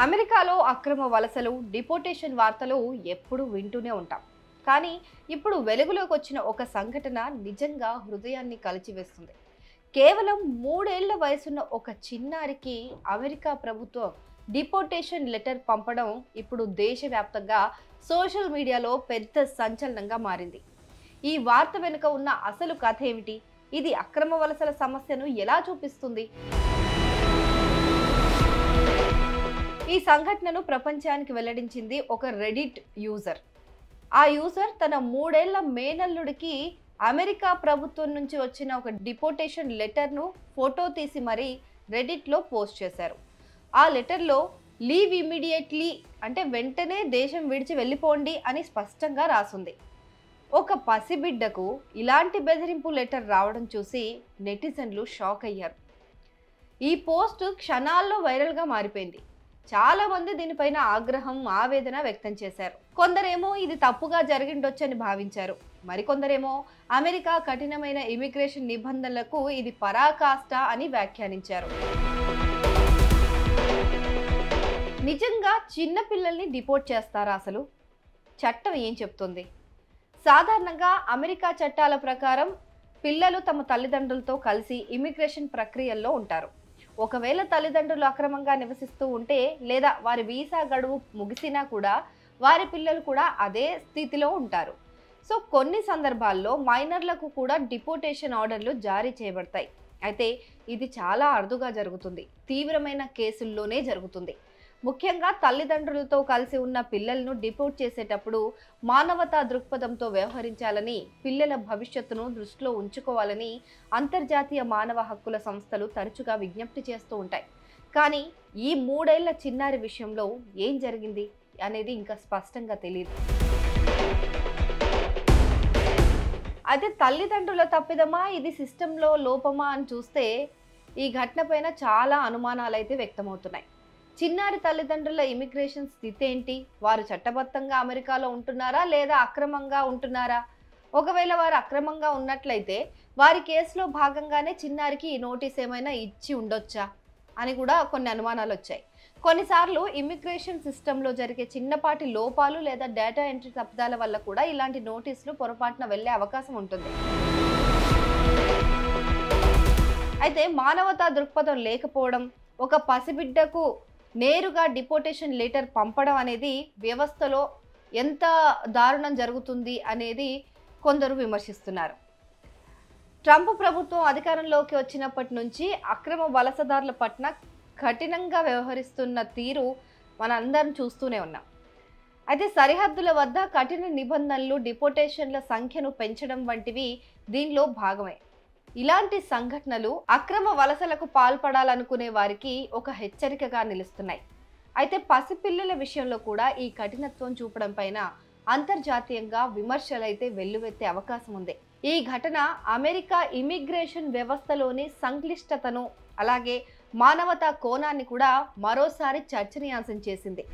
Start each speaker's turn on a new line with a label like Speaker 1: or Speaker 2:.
Speaker 1: అమెరికాలో అక్రమ వలసలు, డిపోటేషన్ వార్తలు ఎప్పుడూ వింటూనే ఉంటాం. కానీ ఇప్పుడు వెలుగులోకి వచ్చిన ఒక సంఘటన నిజంగా హృదయాన్ని కలిచివేస్తుంది. కేవలం 3 ఏళ్ల వయసున్న ఒక చిన్నారికి అమెరికా ప్రభుత్వం డిపోటేషన్ లెటర్ పంపడం ఇప్పుడు దేశవ్యాప్తంగా సోషల్ మీడియాలో పెద్ద సంచలనంగా మారింది. ఈ వార్త వెనుక ఉన్న అసలు కథ ఏమిటి? ఇది అక్రమ వలసల సమస్యను ఎలా చూపిస్తుంది? ఈ సంఘటనను ప్రపంచానికి వెల్లడించింది ఒక రెడిట్ యూజర్. ఆ యూజర్ తన 3 ఏళ్ల మేనల్లుడికి అమెరికా ప్రభుత్వం నుంచి వచ్చిన ఒక డిపోటేషన్ లెటర్ను ఫోటో తీసి మరీ రెడిట్లో పోస్ట్ చేశారు. ఆ లెటర్లో లీవ్ ఇమ్మీడియట్లీ అంటే వెంటనే దేశం విడిచి వెళ్ళిపోండి అని స్పష్టంగా రాసుంది. ఒక పసిబిడ్డకు ఇలాంటి బెదిరింపు లెటర్ రావడం చూసి నెటిజన్లు షాక్ అయ్యారు. ఈ పోస్ట్ క్షణాల్లో వైరల్గా మారిపోయింది. చాలా మంది దీనిపైన ఆగ్రహం, ఆవేదన వ్యక్తం చేశారు. కొందరేమో ఇది తప్పుగా జరిగిండొచ్చని భావించారు. మరికొందరేమో అమెరికా కఠినమైన ఇమిగ్రేషన్ నిబంధనలకు ఇది పరాకాష్ట అని వ్యాఖ్యానించారు. నిజంగా చిన్న పిల్లల్ని డిపోర్ట్ చేస్తారా అసలు? చట్టం ఏం చెప్తుంది? సాధారణంగా అమెరికా చట్టాల ప్రకారం పిల్లలు తమ తల్లిదండ్రులతో కలిసి ఇమిగ్రేషన్ ప్రక్రియల్లో ఉంటారు. ఒకవేళ తల్లిదండ్రులు అక్రమంగా నివసిస్తూ ఉంటే లేదా వారి వీసా గడువు ముగిసినా కూడా వారి పిల్లలు కూడా అదే స్థితిలో ఉంటారు. సో కొన్ని సందర్భాల్లో మైనర్లకు కూడా డిపోటేషన్ ఆర్డర్లు జారీ చేయబడతాయి. అయితే ఇది చాలా అరుదుగా జరుగుతుంది. తీవ్రమైన కేసుల్లోనే జరుగుతుంది. ముఖ్యంగా తల్లిదండ్రులతో కలిసి ఉన్న పిల్లలను డిపోర్ట్ చేసేటప్పుడు మానవతా దృక్పథంతో వ్యవహరించాలని, పిల్లల భవిష్యత్తును దృష్టిలో ఉంచుకోవాలని అంతర్జాతీయ మానవ హక్కుల సంస్థలు తరచుగా విజ్ఞప్తి చేస్తూ ఉంటాయి. కానీ ఈ 3 ఏళ్ల చిన్నారి విషయంలో ఏం జరిగింది అనేది ఇంకా స్పష్టంగా తెలియదు. అయితే తల్లిదండ్రుల తప్పిదమా, ఇది సిస్టంలో లోపమా అని చూస్తే ఈ ఘటన పైన చాలా అనుమానాలు అయితే వ్యక్తమవుతున్నాయి. చిన్నారి తల్లిదండ్రుల ఇమిగ్రేషన్ స్థితి ఏంటి? వారు చట్టబద్ధంగా అమెరికాలో ఉంటున్నారా లేదా అక్రమంగా ఉంటున్నారా? ఒకవేళ వారు అక్రమంగా ఉన్నట్లయితే వారి కేసులో భాగంగానే చిన్నారికి ఈ నోటీస్ ఏమైనా ఇచ్చి ఉండొచ్చా అని కూడా కొన్ని అనుమానాలు వచ్చాయి. కొన్నిసార్లు ఇమిగ్రేషన్ సిస్టంలో జరిగే చిన్నపాటి లోపాలు లేదా డేటా ఎంట్రీ తప్పిదాల వల్ల కూడా ఇలాంటి నోటీసులు పొరపాటున వెళ్ళే అవకాశం ఉంటుంది. అయితే మానవతా దృక్పథం లేకపోవడం, ఒక పసిబిడ్డకు నేరుగా డిపోటేషన్ లెటర్ పంపడం అనేది వ్యవస్థలో ఎంత దారుణం జరుగుతుంది అనేది కొందరు విమర్శిస్తున్నారు. ట్రంప్ ప్రభుత్వం అధికారంలోకి వచ్చినప్పటి నుంచి అక్రమ వలసదారుల పట్ల కఠినంగా వ్యవహరిస్తున్న తీరు మనందరం చూస్తూనే ఉన్నాం. అయితే సరిహద్దుల వద్ద కఠిన నిబంధనలు, డిపోటేషన్ల సంఖ్యను పెంచడం వంటివి దీనిలో భాగమే. ఇలాంటి సంఘటనలు అక్రమ వలసలకు పాల్పడాలనుకునే వారికి ఒక హెచ్చరికగా నిలుస్తున్నాయి. అయితే పసిపిల్లల విషయంలో కూడా ఈ కఠినత్వం చూపడం పైన అంతర్జాతీయంగా విమర్శలైతే వెల్లువెత్తే అవకాశం ఉంది. ఈ ఘటన అమెరికా ఇమిగ్రేషన్ వ్యవస్థలోని సంక్లిష్టతను, అలాగే మానవతా కోణాన్ని కూడా మరోసారి చర్చనీయాంశం చేసింది.